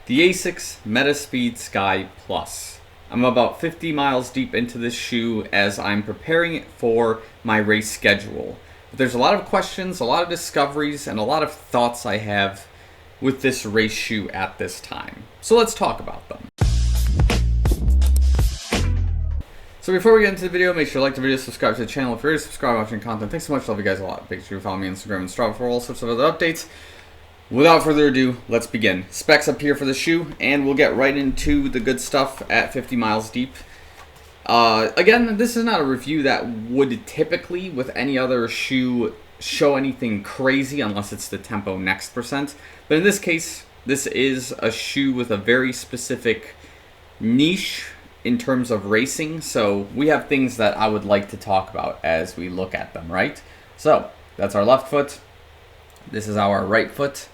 the Asics MetaSpeed Sky Plus. I'm about 50 miles deep into this shoe as I'm preparing it for my race schedule. But there's a lot of questions, a lot of discoveries, and a lot of thoughts I have with this race shoe at this time. So let's talk about them. So before we get into the video, make sure to like the video, subscribe to the channel if you're already subscribed watching content. Thanks so much, love you guys a lot. Make sure you follow me on Instagram and Strava for all sorts of other updates. Without further ado, let's begin. Specs up here for the shoe, and we'll get right into the good stuff at 50 miles deep. Again, this is not a review that would typically, with any other shoe, show anything crazy unless it's the Tempo Next percent. But in this case, this is a shoe with a very specific niche in terms of racing. So we have things that I would like to talk about as we look at them, right? So that's our left foot. This is our right foot.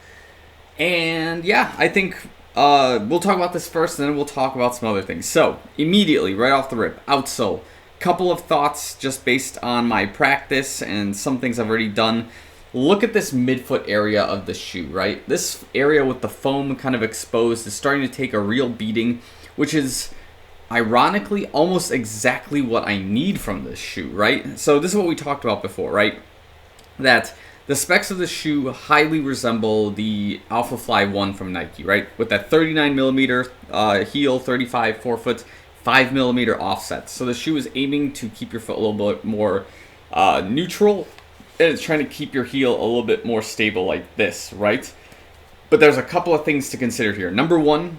And yeah, I think we'll talk about this first, and then we'll talk about some other things. So immediately, right off the rip, outsole. Couple of thoughts just based on my practice and some things I've already done. Look at this midfoot area of the shoe, right? This area with the foam kind of exposed is starting to take a real beating, which is ironically almost exactly what I need from this shoe, right? So this is what we talked about before, right? That the specs of the shoe highly resemble the Alpha Fly 1 from Nike, right? With that 39mm heel, 35 forefoot, 5mm offset. So the shoe is aiming to keep your foot a little bit more neutral, and it's trying to keep your heel a little bit more stable like this, right? But there's a couple of things to consider here. Number one,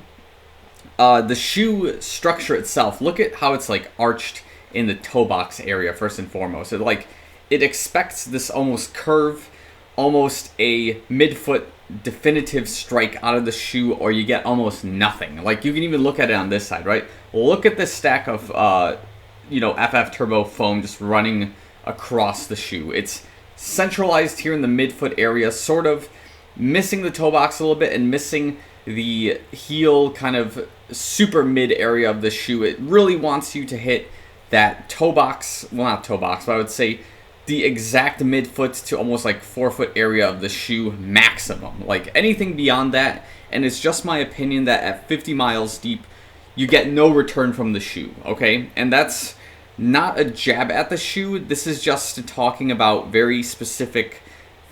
the shoe structure itself. Look at how it's like arched in the toe box area first and foremost. It expects this almost curve, almost a midfoot definitive strike out of the shoe, or you get almost nothing. Like you can even look at it on this side, right? Look at this stack of FF Turbo foam just running across the shoe. It's centralized here in the midfoot area, sort of missing the toe box a little bit and missing the heel kind of super mid area of the shoe. It really wants you to hit that toe box, well, not toe box, but I would say the exact midfoot to almost like forefoot area of the shoe maximum. Like anything beyond that, and it's just my opinion that at 50 miles deep, you get no return from the shoe, okay? And that's not a jab at the shoe. This is just talking about very specific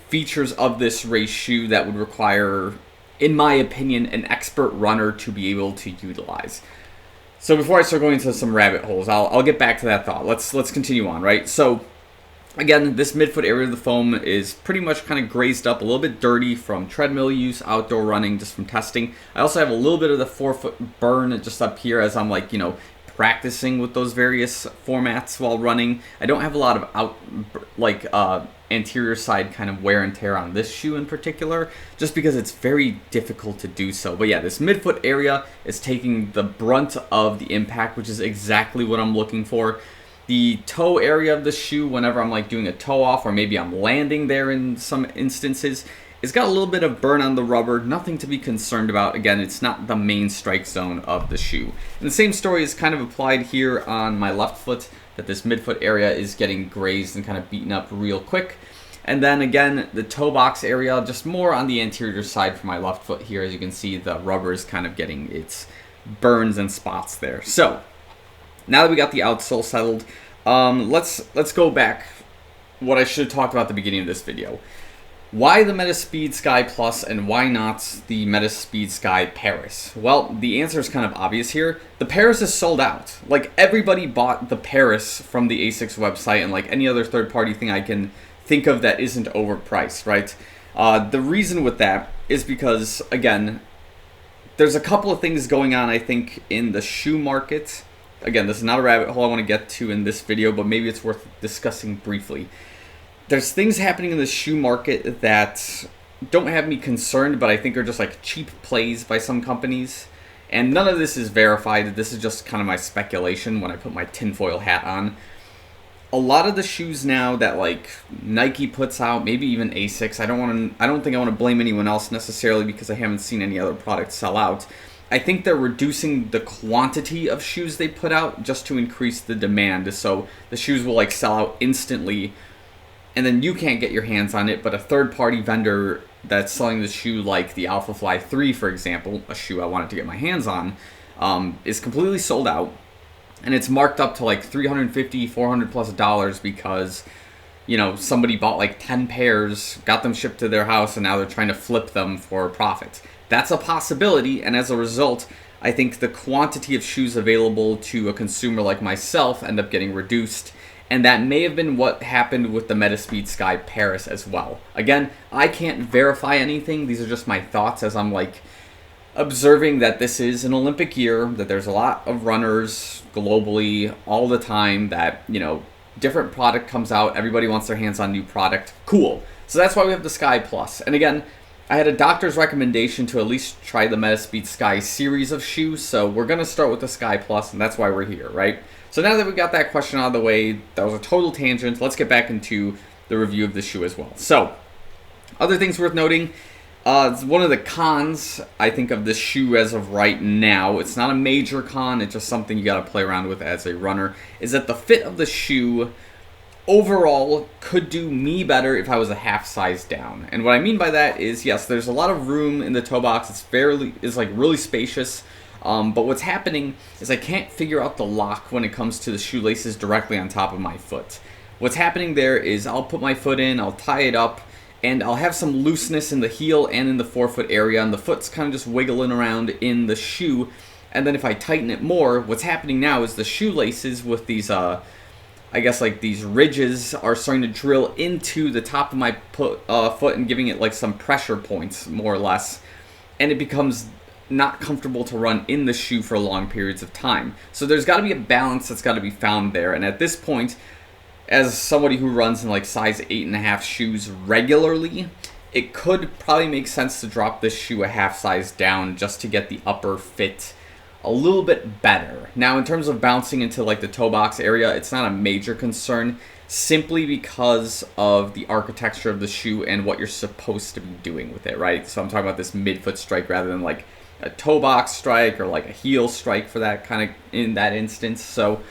features of this race shoe that would require, in my opinion, an expert runner to be able to utilize. So before I start going into some rabbit holes, I'll get back to that thought. Let's continue on, right? So again, this midfoot area of the foam is pretty much kind of grazed up, a little bit dirty from treadmill use, outdoor running, just from testing. I also have a little bit of the forefoot burn just up here as I'm like, practicing with those various formats while running. I don't have a lot of anterior side kind of wear and tear on this shoe in particular, just because it's very difficult to do so. But yeah, this midfoot area is taking the brunt of the impact, which is exactly what I'm looking for. The toe area of the shoe, whenever I'm like doing a toe off, or maybe I'm landing there in some instances, it's got a little bit of burn on the rubber, nothing to be concerned about. Again, it's not the main strike zone of the shoe. And the same story is kind of applied here on my left foot, that this midfoot area is getting grazed and kind of beaten up real quick. And then again, the toe box area, just more on the anterior side for my left foot here. As you can see, the rubber is kind of getting its burns and spots there. So now that we got the outsole settled, let's go back. What I should have talked about at the beginning of this video. Why the MetaSpeed Sky Plus and why not the MetaSpeed Sky Paris? Well, the answer is kind of obvious here. The Paris is sold out. Like, everybody bought the Paris from the Asics website and like any other third-party thing I can think of that isn't overpriced, right? The reason with that is because, again, there's a couple of things going on, I think, in the shoe market. Again, this is not a rabbit hole I want to get to in this video, but maybe it's worth discussing briefly. There's things happening in the shoe market that don't have me concerned, but I think are just like cheap plays by some companies. And none of this is verified. This is just kind of my speculation when I put my tinfoil hat on. A lot of the shoes now that like Nike puts out, maybe even Asics, I don't think I want to blame anyone else necessarily because I haven't seen any other products sell out. I think they're reducing the quantity of shoes they put out just to increase the demand. So the shoes will like sell out instantly, and then you can't get your hands on it, but a third-party vendor that's selling the shoe like the Alpha Fly 3, for example, a shoe I wanted to get my hands on, is completely sold out. And it's marked up to like $350, $400 plus because, you know, somebody bought like 10 pairs, got them shipped to their house, and now they're trying to flip them for profit. That's a possibility, and as a result, I think the quantity of shoes available to a consumer like myself end up getting reduced. And that may have been what happened with the MetaSpeed Sky Paris as well. Again, I can't verify anything. These are just my thoughts as I'm like observing that this is an Olympic year, that there's a lot of runners globally all the time, that, you know, different product comes out, everybody wants their hands on new product. Cool. So that's why we have the Sky Plus. And again, I had a doctor's recommendation to at least try the MetaSpeed Sky series of shoes, so we're going to start with the Sky Plus, and that's why we're here, right? So now that we got that question out of the way, that was a total tangent, let's get back into the review of the shoe as well. So, other things worth noting, one of the cons, I think, of this shoe as of right now, it's not a major con, it's just something you got to play around with as a runner, is that the fit of the shoe overall could do me better if I was a half size down. And what I mean by that is, yes, there's a lot of room in the toe box, it's like really spacious. But what's happening is I can't figure out the lock when it comes to the shoelaces directly on top of my foot. What's happening there is I'll put my foot in, I'll tie it up, and I'll have some looseness in the heel and in the forefoot area, and the foot's kind of just wiggling around in the shoe. And then if I tighten it more, what's happening now is the shoelaces with these, I guess like these ridges are starting to drill into the top of my foot and giving it like some pressure points, more or less. And it becomes not comfortable to run in the shoe for long periods of time. So there's got to be a balance that's got to be found there. And at this point, as somebody who runs in like size 8.5 shoes regularly, it could probably make sense to drop this shoe a half size down just to get the upper fit a little bit better. Now, in terms of bouncing into like the toe box area, it's not a major concern, simply because of the architecture of the shoe and what you're supposed to be doing with it, right? So I'm talking about this midfoot strike rather than like a toe box strike or like a heel strike for that kind of in that instance. So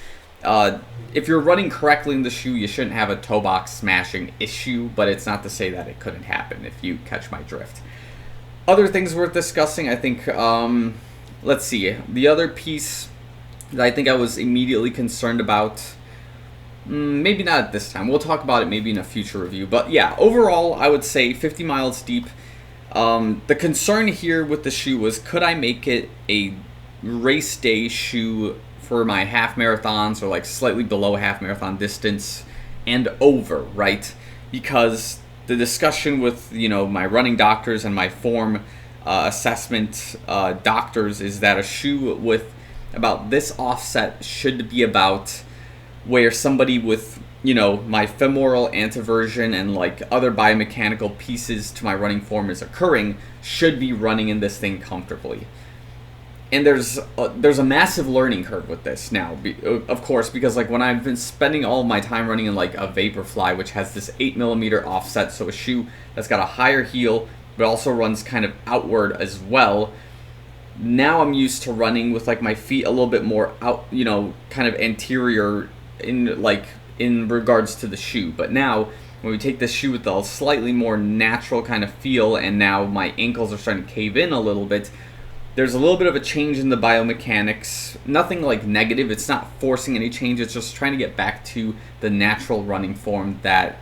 if you're running correctly in the shoe, you shouldn't have a toe box smashing issue, but it's not to say that it couldn't happen, if you catch my drift. Other things worth discussing, I think, let's see, the other piece that I think I was immediately concerned about, maybe not at this time, we'll talk about it maybe in a future review, but yeah, overall I would say 50 miles deep. The concern here with the shoe was, could I make it a race day shoe for my half marathons or like slightly below half marathon distance and over, right? Because the discussion with, you know, my running doctors and my form assessment doctors is that a shoe with about this offset should be about where somebody with, you know, my femoral anteversion and like other biomechanical pieces to my running form is occurring, should be running in this thing comfortably. And there's a massive learning curve with this now, of course, because like when I've been spending all of my time running in like a Vaporfly, which has this 8mm offset, so a shoe that's got a higher heel but also runs kind of outward as well. Now I'm used to running with like my feet a little bit more out, you know, kind of anterior in regards to the shoe. But now when we take this shoe with a slightly more natural kind of feel, and now my ankles are starting to cave in a little bit, there's a little bit of a change in the biomechanics. Nothing like negative, it's not forcing any change, it's just trying to get back to the natural running form that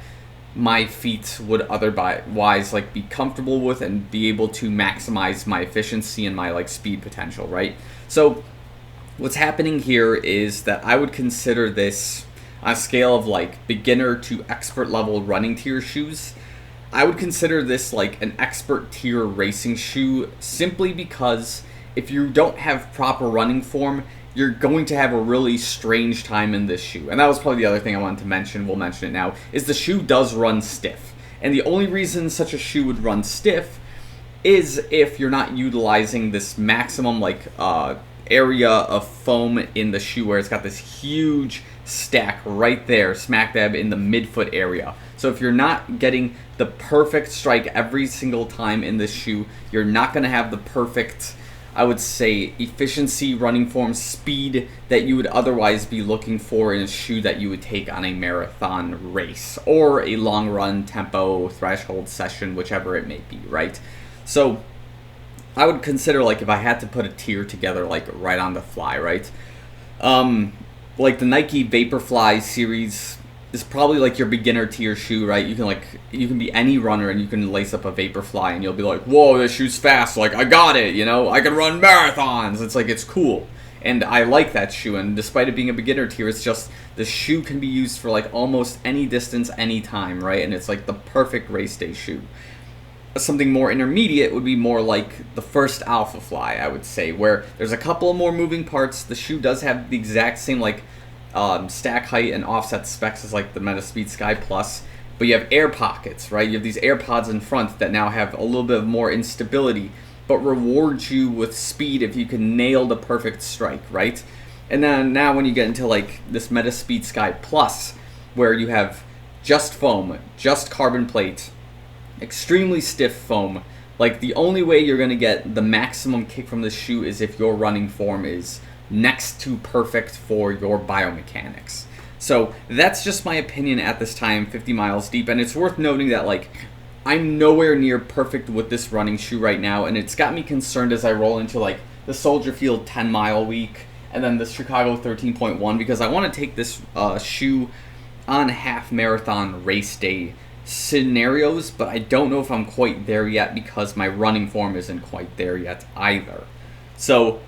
my feet would otherwise like be comfortable with and be able to maximize my efficiency and my like speed potential, right? So what's happening here is that I would consider this on a scale of like beginner to expert level running tier shoes. I would consider this like an expert tier racing shoe, simply because if you don't have proper running form, you're going to have a really strange time in this shoe. And that was probably the other thing I wanted to mention, we'll mention it now, is the shoe does run stiff. And the only reason such a shoe would run stiff is if you're not utilizing this maximum like area of foam in the shoe, where it's got this huge stack right there, smack dab in the midfoot area. So if you're not getting the perfect strike every single time in this shoe, you're not going to have the perfect I would say, efficiency, running form, speed that you would otherwise be looking for in a shoe that you would take on a marathon race or a long run, tempo, threshold session, whichever it may be, right? So I would consider, like, if I had to put a tier together, like, right on the fly, right? Like the Nike Vaporfly series is probably like your beginner tier shoe, right? You can be any runner and you can lace up a Vaporfly and you'll be like, whoa, this shoe's fast, like, I got it, you know, I can run marathons. It's like, it's cool. And I like that shoe, and despite it being a beginner tier, it's just, the shoe can be used for like almost any distance, any time, right? And it's like the perfect race day shoe. Something more intermediate would be more like the first Alpha Fly, I would say, where there's a couple of more moving parts. The shoe does have the exact same like stack height and offset specs as like the MetaSpeed Sky Plus, but you have air pockets, right? You have these air pods in front that now have a little bit more instability, but reward you with speed if you can nail the perfect strike, right? And then now when you get into like this MetaSpeed Sky Plus, where you have just foam, just carbon plate, extremely stiff foam. Like, the only way you're going to get the maximum kick from this shoe is if your running form is next to perfect for your biomechanics. So that's just my opinion at this time, 50 miles deep. And it's worth noting that, like, I'm nowhere near perfect with this running shoe right now, and it's got me concerned as I roll into like the Soldier Field 10 mile week and then the Chicago 13.1, because I want to take this shoe on half marathon race day scenarios, but I don't know if I'm quite there yet because my running form isn't quite there yet either. So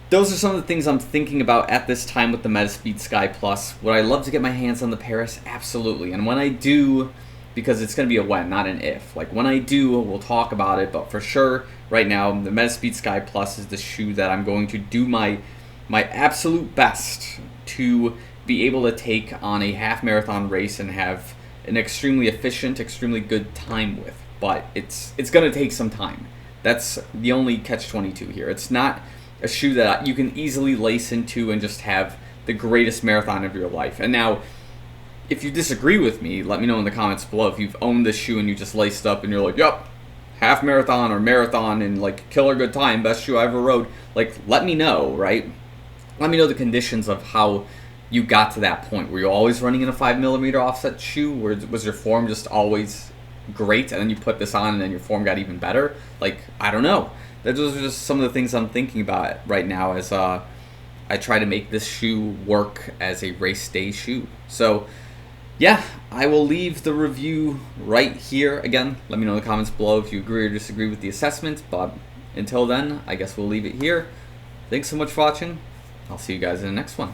those are some of the things I'm thinking about at this time with the MetaSpeed Sky Plus. Would I love to get my hands on the Paris? Absolutely. And when I do, because it's going to be a when, not an if. Like, when I do, we'll talk about it, but for sure, right now, the MetaSpeed Sky Plus is the shoe that I'm going to do my absolute best to be able to take on a half marathon race and have an extremely efficient, extremely good time with. But it's going to take some time. That's the only catch-22 here. It's not a shoe that you can easily lace into and just have the greatest marathon of your life. And now, if you disagree with me, let me know in the comments below. If you've owned this shoe and you just laced up and you're like, yep, half marathon or marathon and like killer good time, best shoe I ever rode, like, let me know, right? Let me know the conditions of how you got to that point. Were you always running in a 5mm offset shoe? Was your form just always great and then you put this on and then your form got even better? Like, I don't know. Those are just some of the things I'm thinking about right now as I try to make this shoe work as a race day shoe. So yeah, I will leave the review right here. Again, let me know in the comments below if you agree or disagree with the assessment. But until then, I guess we'll leave it here. Thanks so much for watching. I'll see you guys in the next one.